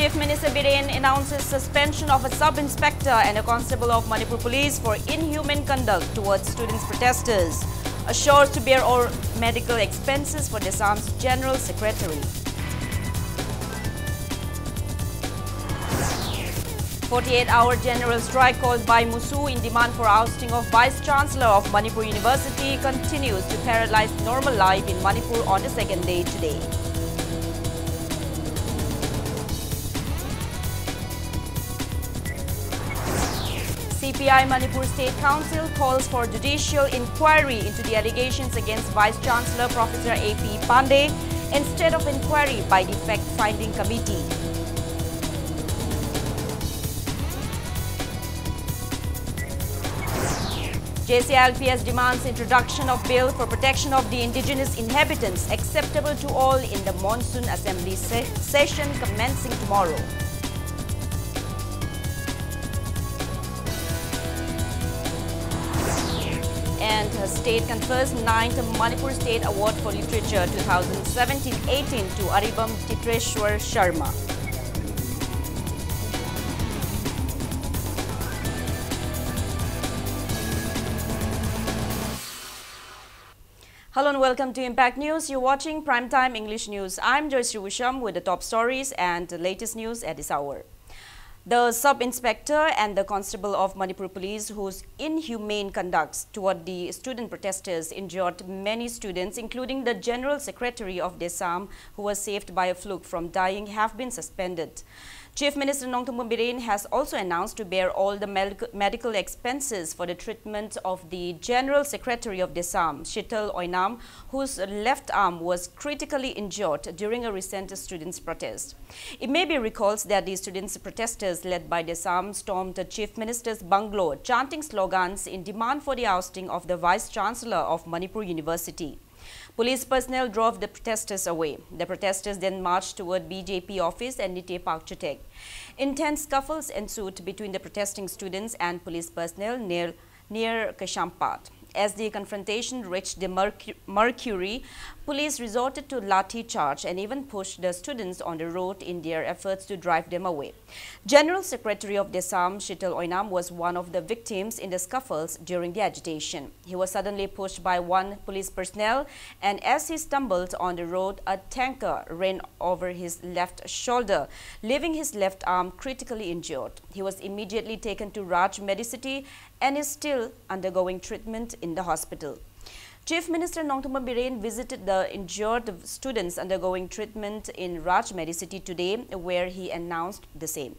Chief Minister Biren announces suspension of a sub-inspector and a constable of Manipur Police for inhuman conduct towards students protesters. Assures to bear all medical expenses for Dessam's General Secretary. 48-hour general strike called by Musu in demand for ousting of Vice-Chancellor of Manipur University continues to paralyze normal life in Manipur on the second day today. CPI Manipur State Council calls for judicial inquiry into the allegations against Vice-Chancellor Professor A.P. Pandey instead of inquiry by the fact-finding committee. JCLPS demands introduction of bill for protection of the indigenous inhabitants acceptable to all in the monsoon assembly session commencing tomorrow. And the state confers 9th Manipur State Award for Literature 2017-18 to Aribam Titreshwar Sharma. Hello and welcome to Impact News. You're watching Primetime English News. I'm Joyce Wisham with the top stories and the latest news at this hour. The sub-inspector and the constable of Manipur Police, whose inhumane conducts toward the student protesters injured many students, including the General Secretary of Dessam, who was saved by a fluke from dying, have been suspended. Chief Minister Nongthombam Biren has also announced to bear all the medical expenses for the treatment of the General Secretary of Dessam, Shital Oinam, whose left arm was critically injured during a recent students' protest. It may be recalled that the students' protesters led by Dessam stormed the Chief Minister's bungalow, chanting slogans in demand for the ousting of the Vice-Chancellor of Manipur University. Police personnel drove the protesters away. The protesters then marched toward BJP office and Nite Pakchutek. Intense scuffles ensued between the protesting students and police personnel near Kashampat. As the confrontation reached the Mercury, police resorted to lathi charge and even pushed the students on the road in their efforts to drive them away. General Secretary of Dessam, Shital Oinam, was one of the victims in the scuffles during the agitation. He was suddenly pushed by one police personnel, and as he stumbled on the road, a tanker ran over his left shoulder, leaving his left arm critically injured. He was immediately taken to Raj Medicity and is still undergoing treatment in the hospital. Chief Minister Nongthombam Biren visited the injured students undergoing treatment in Raj Medicity today, where he announced the same.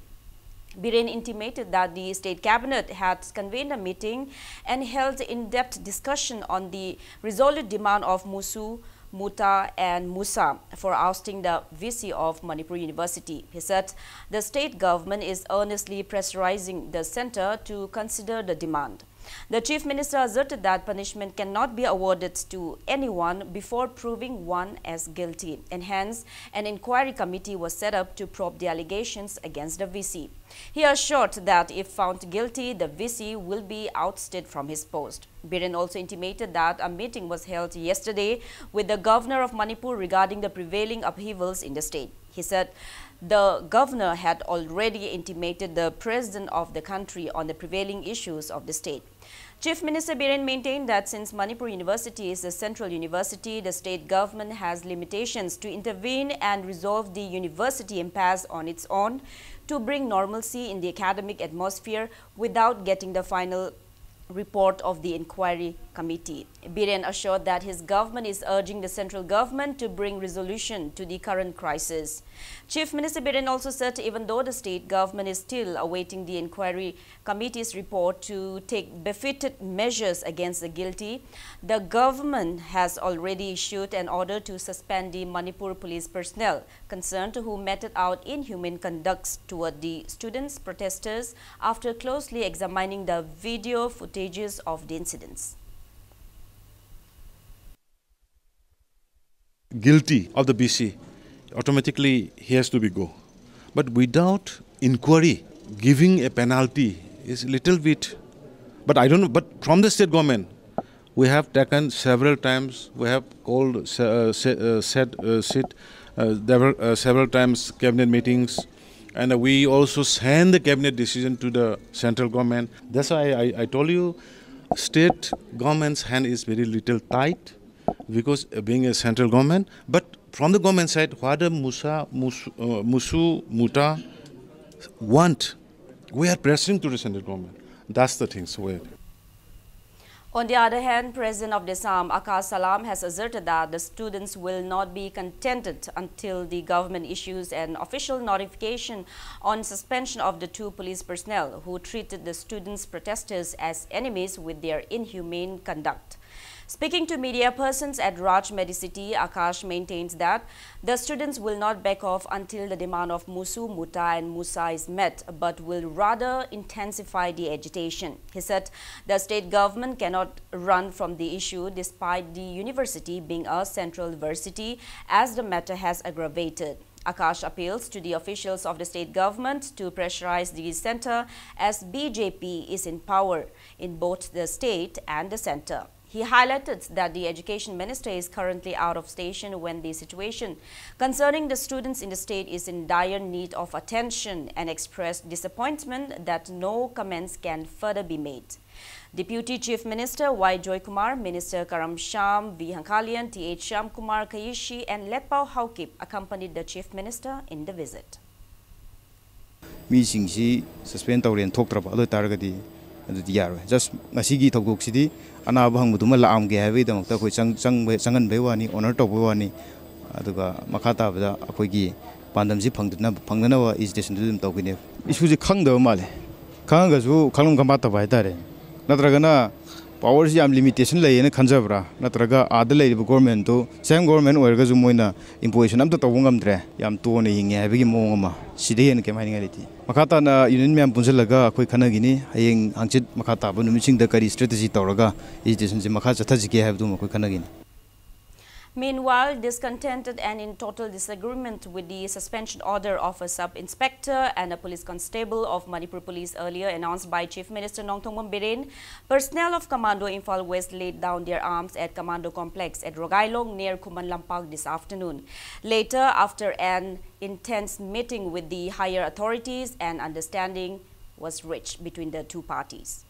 Biren intimated that the state cabinet had convened a meeting and held in-depth discussion on the resolute demand of Musu, Muta and Musa for ousting the VC of Manipur University. He said the state government is earnestly pressurizing the center to consider the demand. The Chief Minister asserted that punishment cannot be awarded to anyone before proving one as guilty, and hence an inquiry committee was set up to probe the allegations against the VC. He assured that if found guilty, the VC will be ousted from his post. Biren also intimated that a meeting was held yesterday with the governor of Manipur regarding the prevailing upheavals in the state. He said the governor had already intimated the president of the country on the prevailing issues of the state. Chief Minister Biren maintained that since Manipur University is a central university, the state government has limitations to intervene and resolve the university impasse on its own to bring normalcy in the academic atmosphere without getting the final report of the inquiry committee. Biren assured that his government is urging the central government to bring resolution to the current crisis. Chief Minister Biren also said even though the state government is still awaiting the inquiry committee's report to take befitted measures against the guilty, the government has already issued an order to suspend the Manipur police personnel concerned who meted out inhuman conducts toward the students protesters after closely examining the video footages of the incidents. Guilty of the BC, automatically he has to be go. But without inquiry, giving a penalty is a little bit, but I don't know, but from the state government, we have taken several times, we have called, there were several times cabinet meetings, And we also send the cabinet decision to the central government. That's why I told you, state government's hand is very little tight because being a central government. But from the government side, what the Musu, Muta want, we are pressing to the central government. That's the thing. So on the other hand, President of Assam, Akash Salam, has asserted that the students will not be contented until the government issues an official notification on suspension of the 2 police personnel who treated the students' protesters as enemies with their inhumane conduct. Speaking to media persons at Raj Medicity, Akash maintains that the students will not back off until the demand of Musu, Muta and Musa is met, but will rather intensify the agitation. He said the state government cannot run from the issue despite the university being a central university, as the matter has aggravated. Akash appeals to the officials of the state government to pressurize the center as BJP is in power in both the state and the center. He highlighted that the education minister is currently out of station when the situation concerning the students in the state is in dire need of attention, and expressed disappointment that no comments can further be made. Deputy Chief Minister Y. Joy Kumar, Minister Karam Sham, V. Hankalian, T.H. Sham Kumar Kayishi and Letpao Haukip accompanied the Chief Minister in the visit. Meeting suspend Taurian Tokrap, other Targadi. Just Nasigi Toguk City, Anabang Mudumala Amge, them Taku Sangan Bewani, Honor Tobani, Aduga, Makata, Akogi, Pandam Zipang, Panganawa is destined to them talking. It was a Kangdo Male. Kangazu, Kalum Kamata Vaitare. Natragana, powers yam limitation lay in a Kanjabra, Natraga, Adelaide government to same government or Gazumoina, imposition of the Tawungam Dre, Yam Tony, Heavy Moma, Sidi and Kamanality. Makata na Union Punzalaga, Quick Kanagini, Haying Hanchit Makata, but missing the Kari strategy Toraga, is this in Makata Tajiki have to Makanagin. Meanwhile, discontented and in total disagreement with the suspension order of a sub-inspector and a police constable of Manipur Police earlier announced by Chief Minister Nongthongmam Biren, personnel of Commando Imphal West laid down their arms at Commando Complex at Rogailong near Kuman Lampak this afternoon. Later, after an intense meeting with the higher authorities, an understanding was reached between the two parties.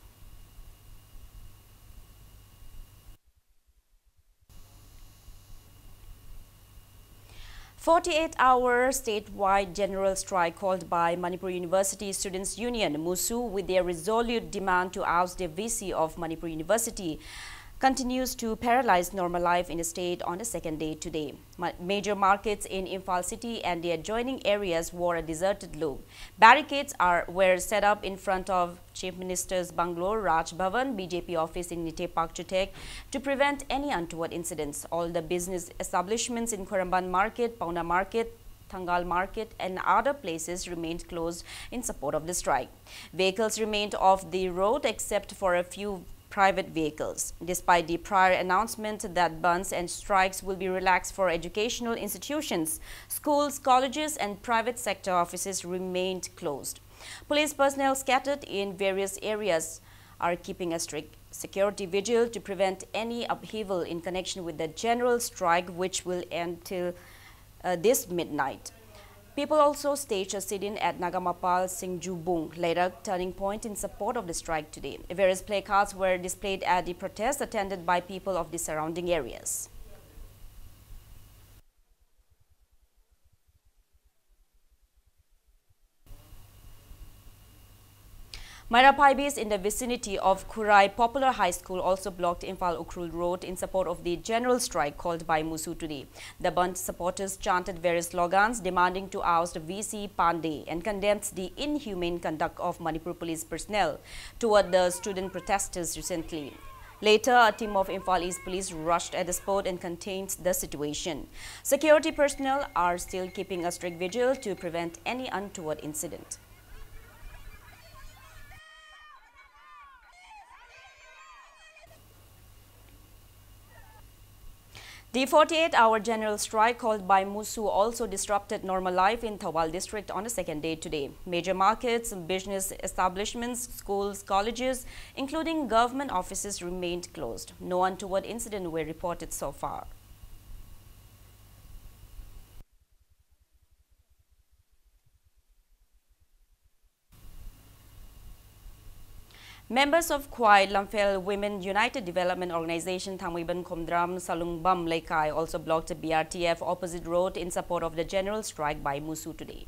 A 48-hour statewide general strike called by Manipur University Students' Union, MUSU, with their resolute demand to oust the VC of Manipur University, continues to paralyze normal life in the state on the second day today. Major markets in Imphal city and the adjoining areas wore a deserted look. Barricades were set up in front of Chief Minister's bungalow, Raj Bhavan, BJP office in Nite Park Chutek, to prevent any untoward incidents. All the business establishments in Koramban Market, Pauna Market, Thangal Market and other places remained closed in support of the strike. Vehicles remained off the road except for a few private vehicles. Despite the prior announcement that bans and strikes will be relaxed for educational institutions, schools, colleges and private sector offices remained closed. Police personnel scattered in various areas are keeping a strict security vigil to prevent any upheaval in connection with the general strike, which will end till this midnight. People also staged a sit-in at Nagamapal Singjubung, later turning point in support of the strike today. Various placards were displayed at the protest attended by people of the surrounding areas. Mairapaibis in the vicinity of Kurai Popular High School also blocked Imphal Ukrul Road in support of the general strike called by MUSU today. The Bund supporters chanted various slogans demanding to oust VC Pandey and condemned the inhumane conduct of Manipur police personnel toward the student protesters recently. Later, a team of Imphal East police rushed at the spot and contained the situation. Security personnel are still keeping a strict vigil to prevent any untoward incident. The 48-hour general strike called by MUSU also disrupted normal life in Thawal district on the second day today. Major markets, business establishments, schools, colleges, including government offices remained closed. No untoward incident were reported so far. Members of Khwai Lamphel Women United Development Organization Thangwiban Khomdram Salungbam Laikai also blocked the BRTF opposite road in support of the general strike by Musu today.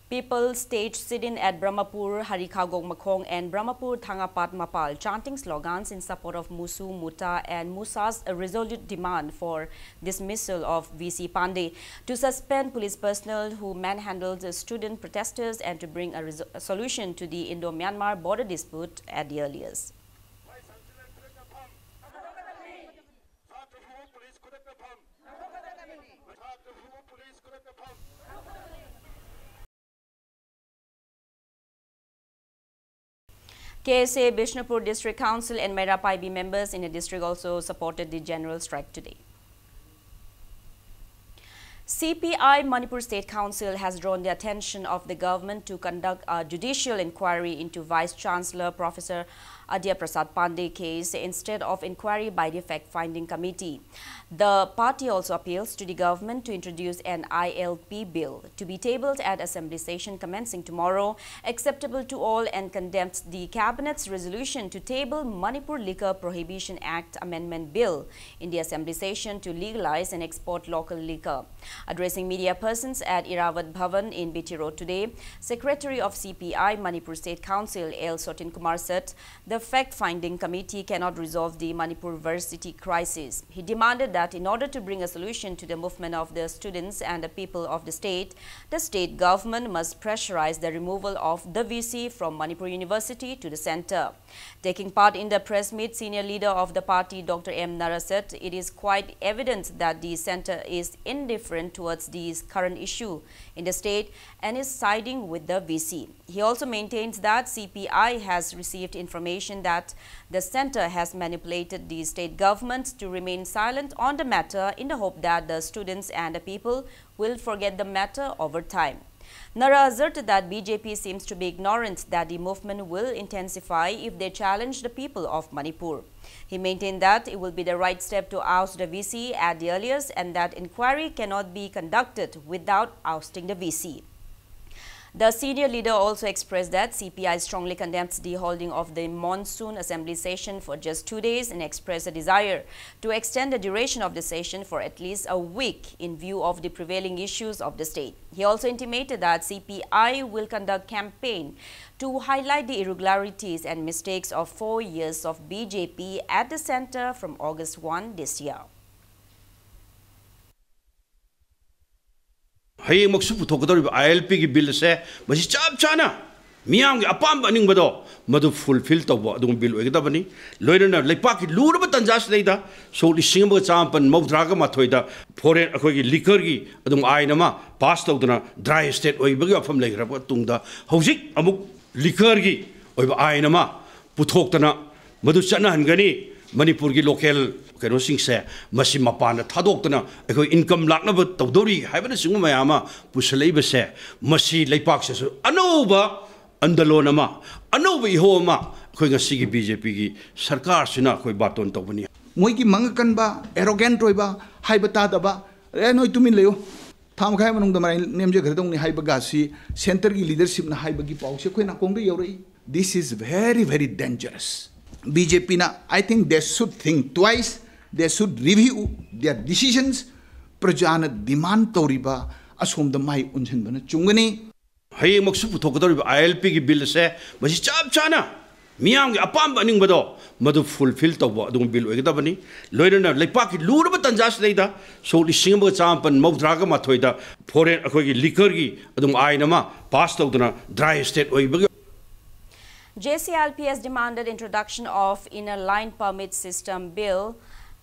People staged sit-in at Brahmapur, Harikagong Makhong and Brahmapur Thangapat Mapal, chanting slogans in support of Musu, Muta and Musa's resolute demand for dismissal of VC Pandey, to suspend police personnel who manhandled the student protesters and to bring a solution to the Indo-Myanmar border dispute at the earliest. KSA, Bishnupur District Council and Mairapaibi members in the district also supported the general strike today. CPI Manipur State Council has drawn the attention of the government to conduct a judicial inquiry into Vice Chancellor Professor Adya Prasad Pandey case instead of inquiry by the fact-finding committee. The party also appeals to the government to introduce an ILP bill to be tabled at Assembly session commencing tomorrow, acceptable to all, and condemns the Cabinet's resolution to table Manipur Liquor Prohibition Act Amendment Bill in the Assembly session to legalize and export local liquor. Addressing media persons at Iravat Bhavan in BT Road today, Secretary of CPI Manipur State Council L. Sotin Kumar said the fact-finding committee cannot resolve the Manipur varsity crisis. He demanded that in order to bring a solution to the movement of the students and the people of the state government must pressurize the removal of the VC from Manipur University to the center. Taking part in the press meet, senior leader of the party, Dr. M. Nara, said it is quite evident that the center is indifferent towards this current issue in the state and is siding with the VC. He also maintains that CPI has received information that the center has manipulated the state government to remain silent on the matter in the hope that the students and the people will forget the matter over time. Nara asserted that BJP seems to be ignorant that the movement will intensify if they challenge the people of Manipur. He maintained that it will be the right step to oust the VC at the earliest and that inquiry cannot be conducted without ousting the VC. The senior leader also expressed that CPI strongly condemns the holding of the monsoon assembly session for just 2 days and expressed a desire to extend the duration of the session for at least a week in view of the prevailing issues of the state. He also intimated that CPI will conduct campaign to highlight the irregularities and mistakes of 4 years of BJP at the center from August 1 this year. Hayeng maksu puthokadori ILP ki bill se masi chap chana miyam gi apam baning bado madu fulfill tawba dung bill oigdabani loirana leipa ki lurba tanjas leida so li singba champan mawdra ga mathoida foreign akoi gi liquor gi adung aina ma pass tawduna dry state oibagi afam leigraba tungda hojik amuk liquor gi oiba aina ma puthoktana madu chana hangani Manipur ki local kano sing se masi mapana thadokna ekoi income lakna ba tawdori haibana singu mayama pusalei ba se masi leipak se anoba andalona ma anoba iho ma khoi ngasi gi BJP gi sarkar sina khoi baton tawbani moi ki mangakan ba arrogant roiba haibata daba re noi tumin leo tham khai manung da mai nemje ghar dong ni haiba ga si center gi leadership na haiba gi pause khoi na kongre yori. This is very dangerous. BJP na, I think they should think twice. They should review their decisions. Prajana demand toriba asom the mai unchen bana chungani. Hayeng maksu puthokadori ILP ki bill se masi chap chana miyam gi apam baning bado madu fulfill tawba dung bill oigdabani loirana leipa ki lurba tanjas leida so li singba champan mawdra ga mathoida foreign akoi gi liquor gi adung aina ma pass tawduna dry state oibagi. JCLP has demanded introduction of inner line permit system bill,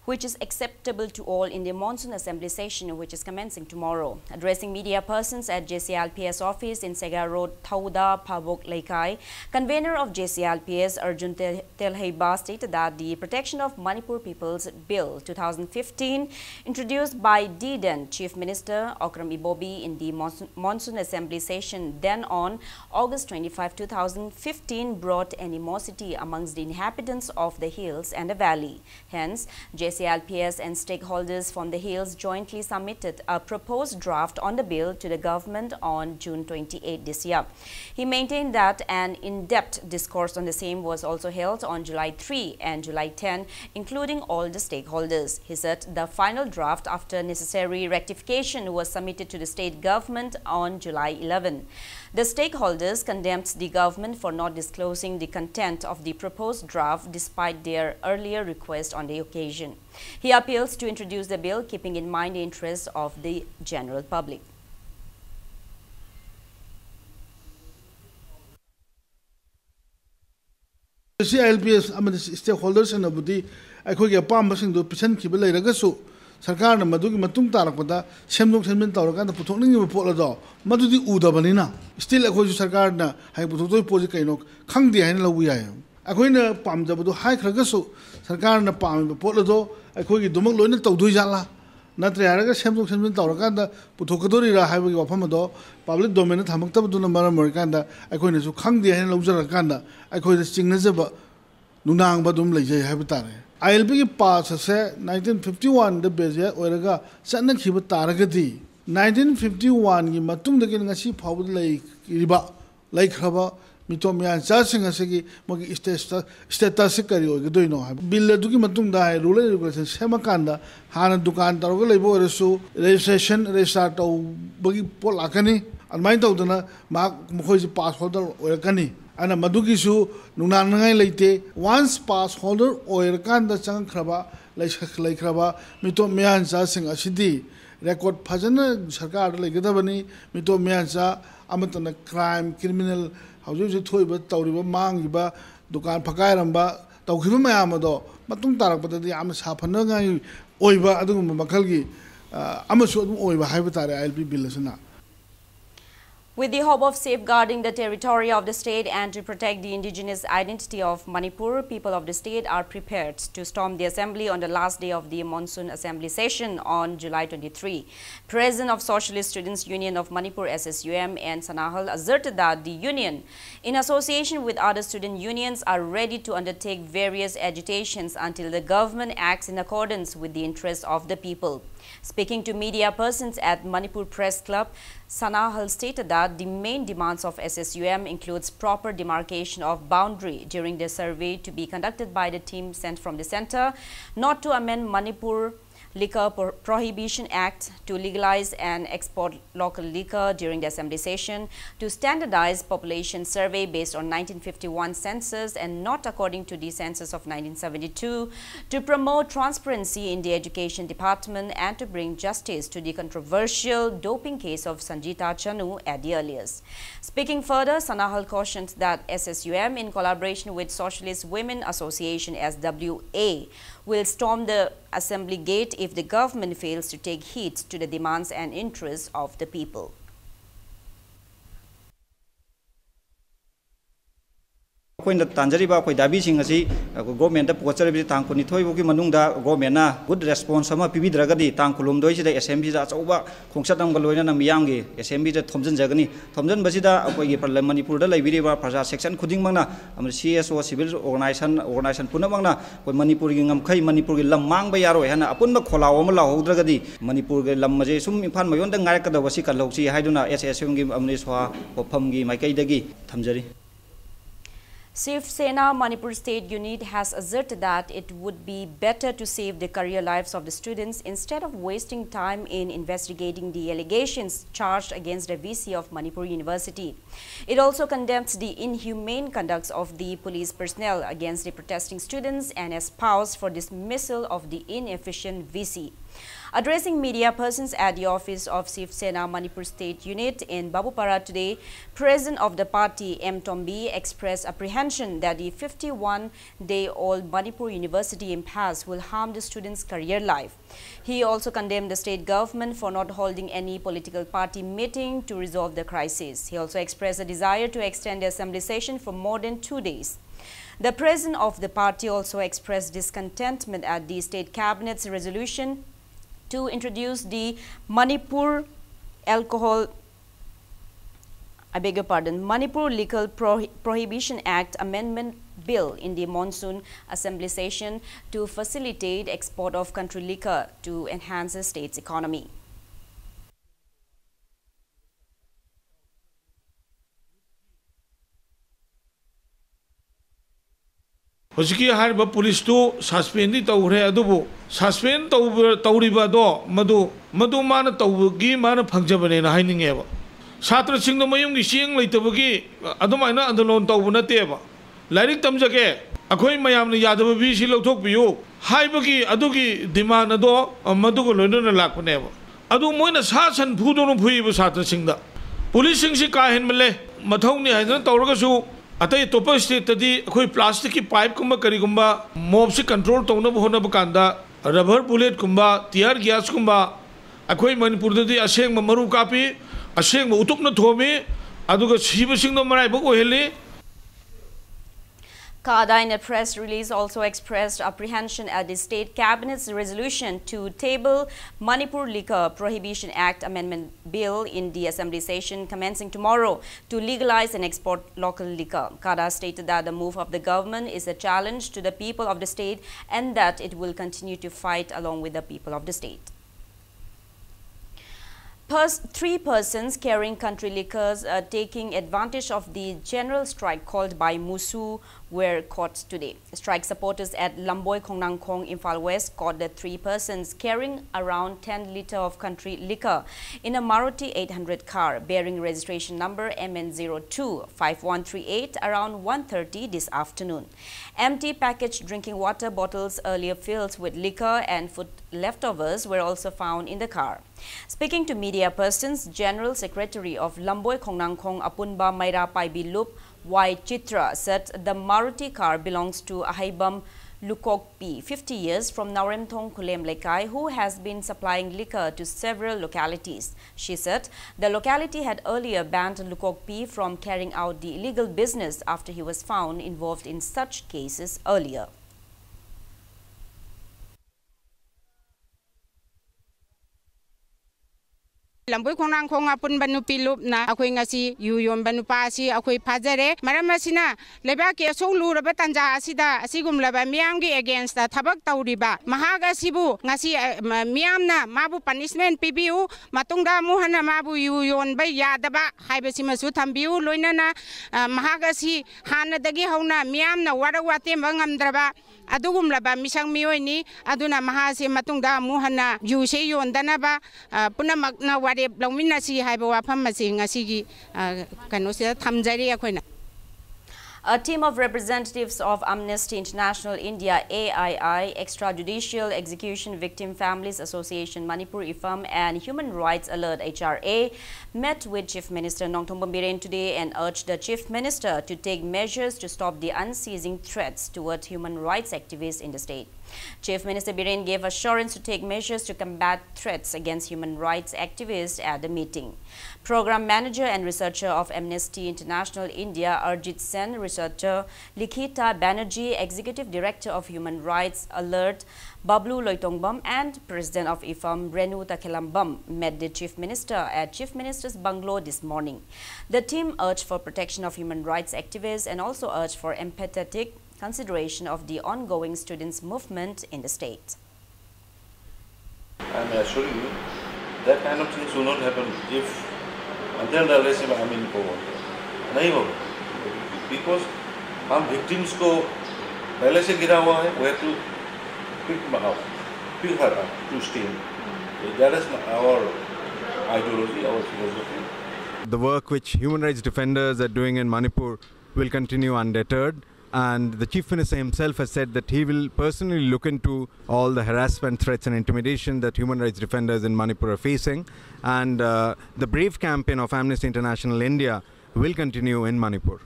which is acceptable to all in the monsoon assembly session, which is commencing tomorrow. Addressing media persons at JCLPS office in Sega Road, Thauda, Pabok, Laikai, convener of JCLPS Arjun Telheiba stated that the Protection of Manipur People's Bill 2015, introduced by then Chief Minister Okram Ibobi in the monsoon assembly session then on August 25, 2015, brought animosity amongst the inhabitants of the hills and the valley. Hence, JCLPS SALPS and stakeholders from the Hills jointly submitted a proposed draft on the bill to the government on June 28 this year. He maintained that an in-depth discourse on the same was also held on July 3 and July 10, including all the stakeholders. He said the final draft, after necessary rectification, was submitted to the state government on July 11. The stakeholders condemned the government for not disclosing the content of the proposed draft despite their earlier request on the occasion. He appeals to introduce the bill, keeping in mind the interests of the general public. CILPS stakeholders and Abudi, I could get Pambasing to present Kibele Regasu, Sarkar and Maduki Matung Tarakpada, Semduk Semin Tarakan, the Putoning of Polado, Madudi Udabanina, still a Koju Sarkarna, Hypototo Posicano, Kangi and Lawiam. I could Pam Jabu High Kragasu, Sarkarna Pam, Polado, I could get Dumolo to Dujala. Natriaraga Semduk Semin Tarakanda, Putokadori, Highway of Pamado, public dominant Hamaktabuna Maramarikanda, I could Kangi and Lauzarakanda, I could sing Nazaba Nunang Badum Lay Habitat. I'll be pass as 1951 the Bezia Oraga, Sana Kibataragati. 1951 Matung the Ganasi Power Lake Riba, Lake Haba, Mitomian Sassing Asegi, Mogi Statasicari or Gadoino. Bill Duki Matunda, ruler regulations, Semakanda, Hana Dukan, Tarogale Resu, registration, restart of Buggy Polakani, and my daughter, Mark Mohosi pass holder or Kani. And a Madukisu, Nunangai Late, once pass holder or Kanda Chang Kraba, like Kraba, Mito Mianza sing a city. Record Pazana, Sakar, like Gadabani, Mito Mianza, Amatana crime, criminal, how do you toy but Tauriba Mangiba, Dukan Pakairamba, Taukima Amado, Matung Tarak, the Amas Hapananga, Oiva, Adum Makalgi, Amasud Oiva Habitat, I'll be Billasana. With the hope of safeguarding the territory of the state and to protect the indigenous identity of Manipur, people of the state are prepared to storm the assembly on the last day of the monsoon assembly session on July 23. President of Socialist Students Union of Manipur SSUM and Sanahal asserted that the union, in association with other student unions, are ready to undertake various agitations until the government acts in accordance with the interests of the people. Speaking to media persons at Manipur Press Club, Sanahal stated that the main demands of SSUM includes proper demarcation of boundary during the survey to be conducted by the team sent from the center, not to amend Manipur Liquor Prohibition Act to legalize and export local liquor during the assembly session, to standardize population survey based on 1951 census and not according to the census of 1972, to promote transparency in the education department and to bring justice to the controversial doping case of Sanjita Chanu at the earliest. Speaking further, Sanahal cautioned that SSUM, in collaboration with Socialist Women Association SWA, will storm the assembly gate if the government fails to take heed to the demands and interests of the people. When the Tanjariba, Dabi Singasi, government of Potter Tang Kunitoy, Manunda, Gomena, good response, some PB Dragadi, Tankulum Dois, the SMB that's over, Kongsatam Galoina and Miyangi, SMB the Thompson Jagani, Thompson Basida, Manipur, the Liberia, Praja section, Kudingmana, and the CSO civil organization Punamana, when Manipur Kai, Manipur Lamang Bayaro, and Apunda Kola, Omala, Dragadi, Manipur Lamaje, Sum in Pan Mayon, the Naraka, the Wasika Loxi, Haiduna, SSM, Amniswa, or Pumgi, Maikaidagi, Tamjari. Shiv Sena Manipur State Unit has asserted that it would be better to save the career lives of the students instead of wasting time in investigating the allegations charged against the VC of Manipur University. It also condemns the inhumane conduct of the police personnel against the protesting students and espoused for dismissal of the inefficient VC. Addressing media persons at the office of Shiv Sena Manipur State Unit in Babupara today, President of the party M. Tombi expressed apprehension that the 51-day-old Manipur University impasse will harm the students' career life. He also condemned the state government for not holding any political party meeting to resolve the crisis. He also expressed a desire to extend the assembly session for more than 2 days. The president of the party also expressed discontentment at the state cabinet's resolution to introduce the Manipur Manipur Liquor Prohibition Act Amendment bill in the monsoon assembly session to facilitate export of country liquor to enhance the state's economy. Hojiki harba police to suspend it over adubu. Suspend over Tauribado, Madu mana Taugi mana Panjaban hiding ever. Satra sing the Mayungi seeing later Bugi, Adamana and the Lone Tauna Teva. Lighting Tamjake, a coin Mayam Yadavi Shilo talk to you. Hi Bugi, Adugi, Demanado, a Madugo London Laconeva. Adu Moinas Has and Pudon Pui was Satra sing the police sing Shika and Malay, Matoni has not Tauragasu. अतः तोप state तदी कोई plastic की pipe कुंबा करी कुंबा mob से control तोना होना बकांदा rubber bullet कुंबा टीयर गैस कुंबा अकोई मणिपुर तदी अशेंग मरु कापी अशेंग उतुप न थोमी अदुगा सीब सिंग नो मराई बको heli. CADA in a press release also expressed apprehension at the state cabinet's resolution to table Manipur Liquor Prohibition Act Amendment Bill in the assembly session commencing tomorrow to legalize and export local liquor. CADA stated that the move of the government is a challenge to the people of the state and that it will continue to fight along with the people of the state. 3 persons carrying country liquors taking advantage of the general strike called by MUSU were caught today. Strike supporters at Lamboy Khongnang Khong, Imphal West caught the 3 persons carrying around 10 litre of country liquor in a Maruti 800 car bearing registration number MN025138 around 1:30 this afternoon. Empty packaged drinking water bottles earlier filled with liquor and food leftovers were also found in the car. Speaking to media persons, General Secretary of Lamboy Khongnang Khong Apunba Maira Paibi Lup Y. Chitra said the Maruti car belongs to Ahaibam Lukokpi, 50 years, from Nauremthong Kulem Lekai, who has been supplying liquor to several localities. She said the locality had earlier banned Lukokpi from carrying out the illegal business after he was found involved in such cases earlier. Lamboy Khongnang Khong apun banu pilup na akoi ngasi yuyon banu pa si akoi phajare maram asina leba ke so luraba tanja asida asigum laba miyam gi against the thabak tauriba mahaga sibu ngasi miyam na mabu punishment pibiu matungda muhana mabu yuyon bai yadaba haibasi masu thambiu loinana mahaga si hanadagi hauna miyam na wara wate mangamdraba adugum laba misang miyoini aduna mahase matungda muhana yuse yondanaba punamakna A team of representatives of Amnesty International India, AII, Extrajudicial Execution Victim Families Association, Manipur IFAM, and Human Rights Alert HRA met with Chief Minister Nongthong Bombiren today and urged the Chief Minister to take measures to stop the unceasing threats toward human rights activists in the state. Chief Minister Biren gave assurance to take measures to combat threats against human rights activists at the meeting. Program Manager and Researcher of Amnesty International India, Arjit Sen, Researcher Likhita Banerjee, Executive Director of Human Rights Alert, Bablu Loitongbam, and President of IFAM, Renu Takhelambam, met the Chief Minister at Chief Minister's bungalow this morning. The team urged for protection of human rights activists and also urged for empathetic consideration of the ongoing students' movement in the state. I am assuring you that kind of things will not happen if until the arrest I mean because हम victims को पहले से गिरा हुआ है, we have to pick her up to stay. That is our ideology, our philosophy. The work which human rights defenders are doing in Manipur will continue undeterred. And the Chief Minister himself has said that he will personally look into all the harassment, threats and intimidation that human rights defenders in Manipur are facing. And the brave campaign of Amnesty International India will continue in Manipur.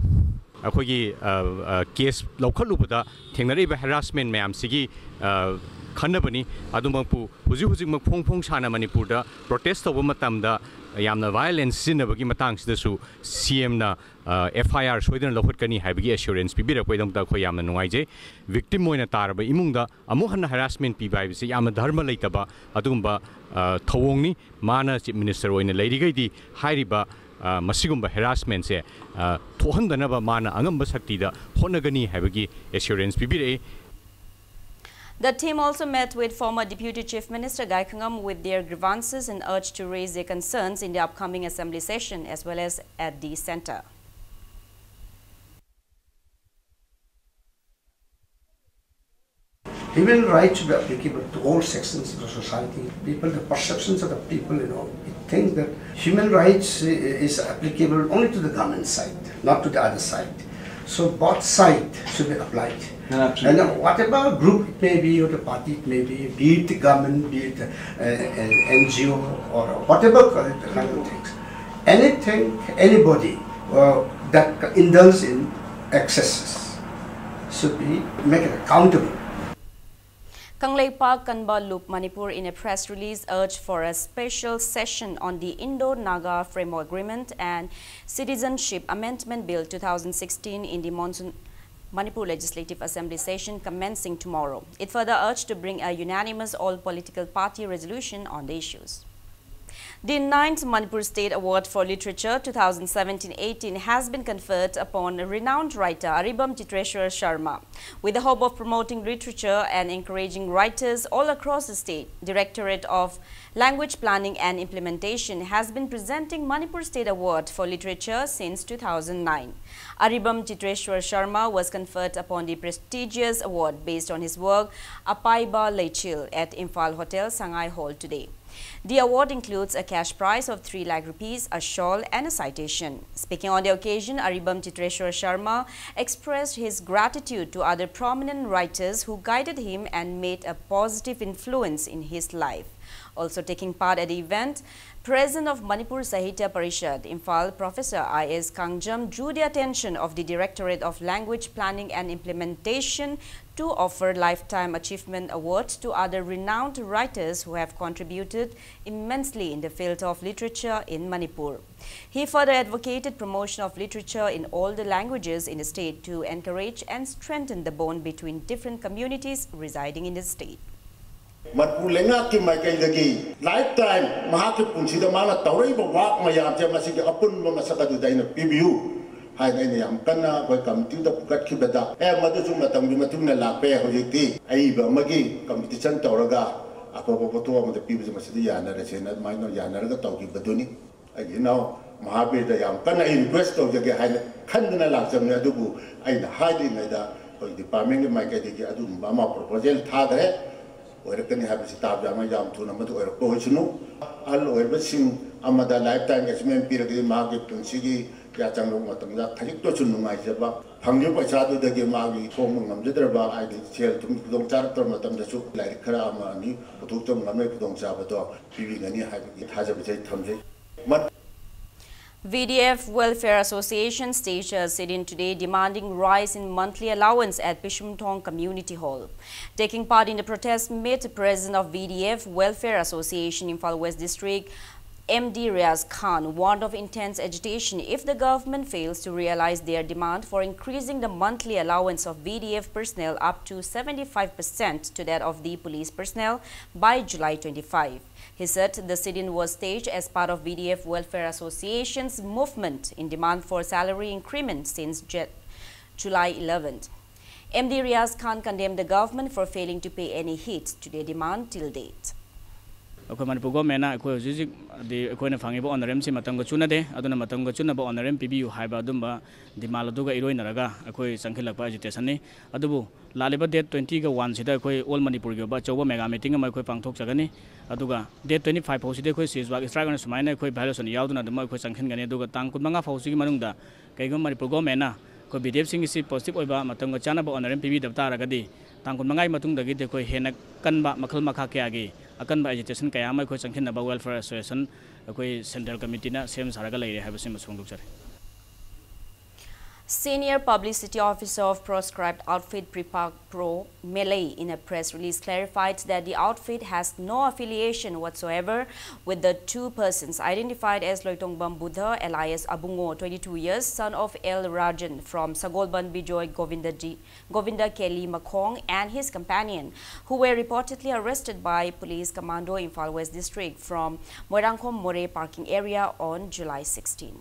Case Lokalubada, Teneriba harassment Mam Sigi Kandabani, Adumapu, Huzik Pong Chana Manipur, protest of Matamda, Yamna violence in the Bagimatangs, the Su, CM na FIR, Sweden Lokani, Habigi assurance, Pibira Quedam Koyam and Waje, victim Moina Taraba, Imunda, Amohana harassment Pibai, Yama Dharma Laitaba, Adumba, Tawongi, Mana, Chief Minister, in a Lady Gadi, Hariba. masigumba harassment se thohandanaba mana angamba saktida honagani habagi assurance bibire. The team also met with former Deputy Chief Minister Gai Khangam with their grievances and urged to raise their concerns in the upcoming assembly session as well as at the centre. Human rights should be applicable to all sections of the society. People, the perceptions of the people, it thinks that human rights is applicable only to the government side, not to the other side. So both sides should be applied. And whatever group it may be or the party it may be it the government, be it an NGO or whatever kind of things. Anything, anybody that indulges in excesses should be made accountable. Kanglei Park Kanba Loop Manipur in a press release urged for a special session on the Indo-Naga Framework Agreement and Citizenship Amendment Bill 2016 in the Monsoon Manipur Legislative Assembly session commencing tomorrow. It further urged to bring a unanimous all-political party resolution on the issues. The 9th Manipur State Award for Literature 2017-18 has been conferred upon renowned writer Aribam Chitreshwar Sharma. With the hope of promoting literature and encouraging writers all across the state, Directorate of Language Planning and Implementation has been presenting Manipur State Award for Literature since 2009. Aribam Chitreshwar Sharma was conferred upon the prestigious award based on his work Apaiba Lechil at Imphal Hotel Sangai Hall today. The award includes a cash prize of 3 lakh rupees, a shawl and a citation. Speaking on the occasion, Aribam Chitreshwar Sharma expressed his gratitude to other prominent writers who guided him and made a positive influence in his life. Also taking part at the event, President of Manipur Sahitya Parishad, Imphal, Professor I.S. Kangjam drew the attention of the Directorate of Language Planning and Implementation to offer Lifetime Achievement Awards to other renowned writers who have contributed immensely in the field of literature in Manipur. He further advocated promotion of literature in all the languages in the state to encourage and strengthen the bond between different communities residing in the state. Manipur lenga ki maikai lagi lifetime mahaki punsida mana taurai ba wak mayam je masigi apun ba masaka du daina PBU hai daina yam kana koi committee da pukat ki beda madu chu matam bi matum na lakpe hojiti ai ba magi competition tauraga apa ba to ma da PBU masidi yana re sena mai no yana ra taw ki baduni ai no mahabe da yam kana request to je hai khandna lakjam ne adubu ai na hai di ngai da koi department mai kai de adu ba ma proposal tha dare Oirakani have a stab yama yam to Namatu or Pohino, all over sing Amada lifetime achievement period market Punsigi, Yachang Matanga, Tajiktosunuma, Pangu Pachado de Gemagi, Pomum, Liderba, I did share to Long Character Matam the soup like Karamani, Putum Namek Dong Sabato, Piving any it has a bit Tamji. VDF Welfare Association staged a sit-in today demanding rise in monthly allowance at Bishumthong Community Hall. Taking part in the protest, met President of VDF Welfare Association in Imphal West District, MD Riaz Khan warned of intense agitation if the government fails to realize their demand for increasing the monthly allowance of VDF personnel up to 75% to that of the police personnel by July 25. He said the sit-in was staged as part of VDF Welfare Association's movement in demand for salary increment since July 11th. MD Riaz Khan condemned the government for failing to pay any heed to their demand till date. Manipur government na fangi bo honorem si matang chuna de aduna matang chuna bo honorem PBU haiba dumba dimal duga iroi naraga akoi sankhilak pa agitation ni adubu laliba date 20 ga 1 sida akoi all Manipur ga ba choba mega meeting ma akoi pangthok chagani aduga date 25 phau sida akoi sejwa strike na sumaina akoi violation yauduna dum akoi sankhin gani aduga tang kunmanga phau sigi manungda kaigam Manipur government na ko BDF sing si positive oiba matang chana bo honorem PB dabta ragadi tang kunmangai matung dagi de koi hena kanba makhal makha kya gi akan ba agitation kaya mai khoi sangkhin na ba welfare association koi central committee na sem saraga lai re ha basim songduk chare. Senior Publicity Officer of Proscribed Outfit Pripak Pro Melee in a press release clarified that the outfit has no affiliation whatsoever with the two persons identified as Loitongbam Buddha alias Abungo, 22 years, son of El Rajan from Sagolban Bijoy Govinda Kelly Makong and his companion, who were reportedly arrested by police commando in Imphal West District from Moirangkhom More parking area on July 16.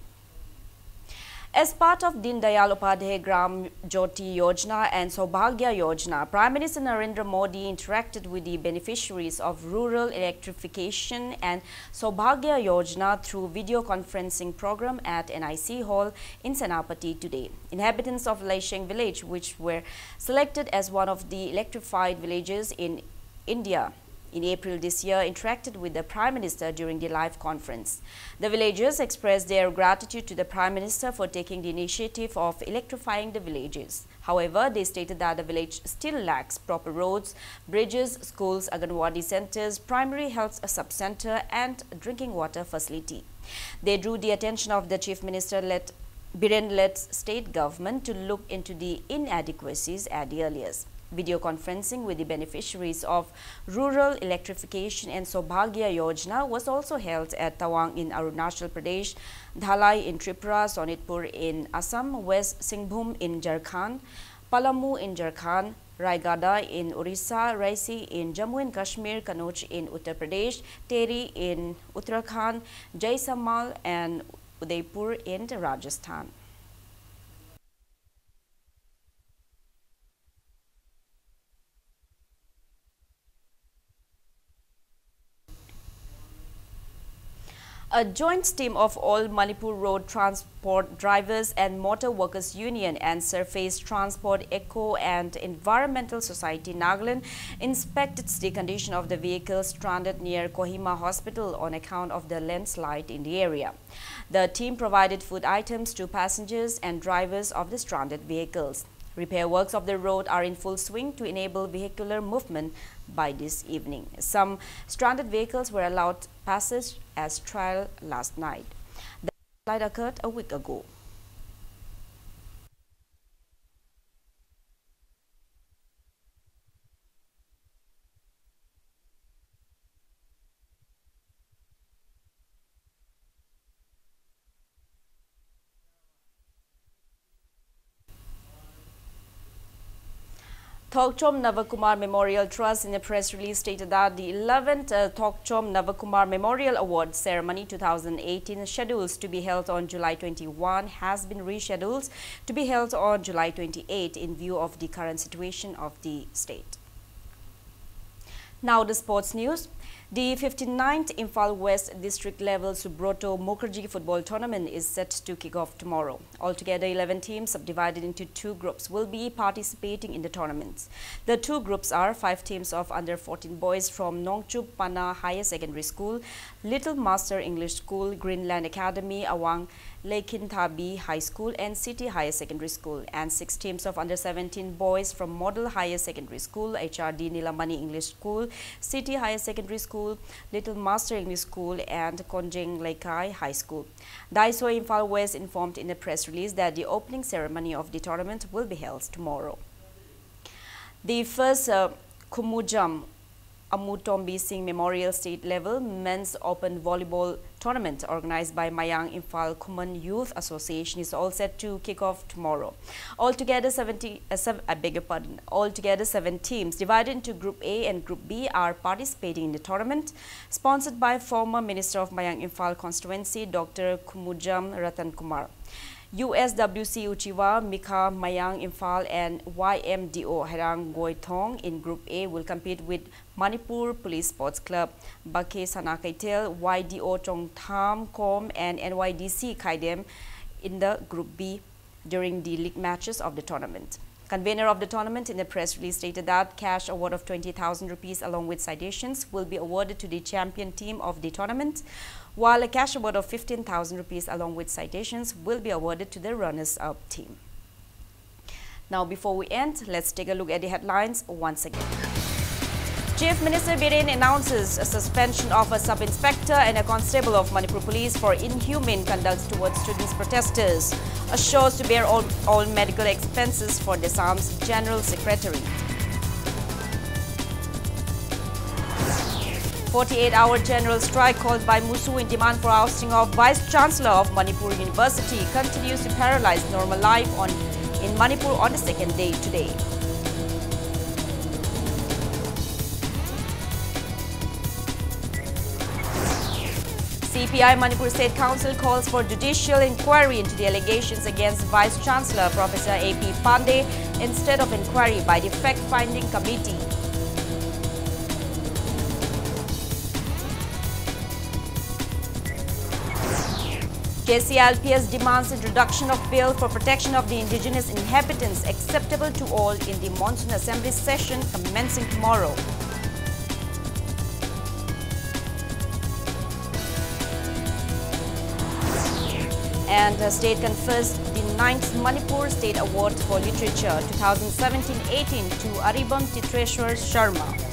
As part of Din Dayal Upadhyay Gram Jyoti Yojana and Saubhagya Yojana, Prime Minister Narendra Modi interacted with the beneficiaries of rural electrification and Saubhagya Yojana through video conferencing program at NIC Hall in Senapati today. Inhabitants of Laisheng village, which were selected as one of the electrified villages in India in April this year, interacted with the Prime Minister during the live conference. The villagers expressed their gratitude to the Prime Minister for taking the initiative of electrifying the villages. However, they stated that the village still lacks proper roads, bridges, schools, Anganwadi centers, primary health sub-center and drinking water facility. They drew the attention of the Chief Minister Biren-led state government to look into the inadequacies at the earliest. Video conferencing with the beneficiaries of rural electrification and Saubhagya Yojana was also held at Tawang in Arunachal Pradesh, Dhalai in Tripura, Sonitpur in Assam, West Singhbhum in Jharkhand, Palamu in Jharkhand, Raigada in Orissa, Raisi in Jammu and Kashmir, Kanauj in Uttar Pradesh, Teri in Uttarakhand, Jaisalmer and Udaipur in Rajasthan. A joint team of all Manipur Road Transport Drivers and Motor Workers Union and Surface Transport Eco and Environmental Society Nagaland inspected the condition of the vehicles stranded near Kohima Hospital on account of the landslide in the area. The team provided food items to passengers and drivers of the stranded vehicles. Repair works of the road are in full swing to enable vehicular movement by this evening. Some stranded vehicles were allowed passage as trial last night. The slide occurred a week ago. Thokchom Navakumar Memorial Trust in a press release stated that the 11th Thokchom Navakumar Memorial Award Ceremony 2018 schedules to be held on July 21 has been rescheduled to be held on July 28 in view of the current situation of the state. Now the sports news. The 59th Imphal West District Level Subroto Mukherjee Football Tournament is set to kick off tomorrow. Altogether, 11 teams subdivided into 2 groups will be participating in the tournament. The 2 groups are 5 teams of under 14 boys from Nongchup Pana Higher Secondary School, Little Master English School, Greenland Academy, Awang Laikinthabi High School and City Higher Secondary School, and 6 teams of under 17 boys from Model Higher Secondary School, HRD Nilamani English School, City Higher Secondary School, Little Master English School and Konjeng Laikai High School. Daiso Imphal West informed in a press release that the opening ceremony of the tournament will be held tomorrow. The first Kumujam Amutombi Singh Memorial State Level Men's Open Volleyball Tournament organized by Mayang Imphal Kuman Youth Association is all set to kick off tomorrow. Altogether 7 teams divided into Group A and Group B are participating in the tournament, sponsored by former Minister of Mayang Imphal Constituency Dr. Kumujam Ratan Kumar. USWC Uchiwa, Mikha Mayang Imphal and YMDO Herang Goithong in Group A will compete with Manipur Police Sports Club, Bake Sanakaitel, YDO Chongtham Kom and NYDC Kaidem in the Group B during the league matches of the tournament. Convener of the tournament in a press release stated that cash award of 20,000 rupees along with citations will be awarded to the champion team of the tournament, while a cash award of 15,000 rupees along with citations will be awarded to the runners-up team. Now, before we end, let's take a look at the headlines once again. Chief Minister Biren announces a suspension of a sub-inspector and a constable of Manipur Police for inhumane conduct towards students protesters. Assures to bear all medical expenses for Desam's General Secretary. 48-hour general strike called by Musu in demand for ousting of Vice-Chancellor of Manipur University continues to paralyze normal life in Manipur on the second day today. CPI Manipur State Council calls for judicial inquiry into the allegations against Vice Chancellor Professor A.P. Pandey instead of inquiry by the fact-finding committee. KCLPS demands introduction of bill for protection of the indigenous inhabitants acceptable to all in the Monsoon Assembly session commencing tomorrow. And the state confers the 9th Manipur State Award for Literature 2017-18 to Aribam Titreshwar Sharma.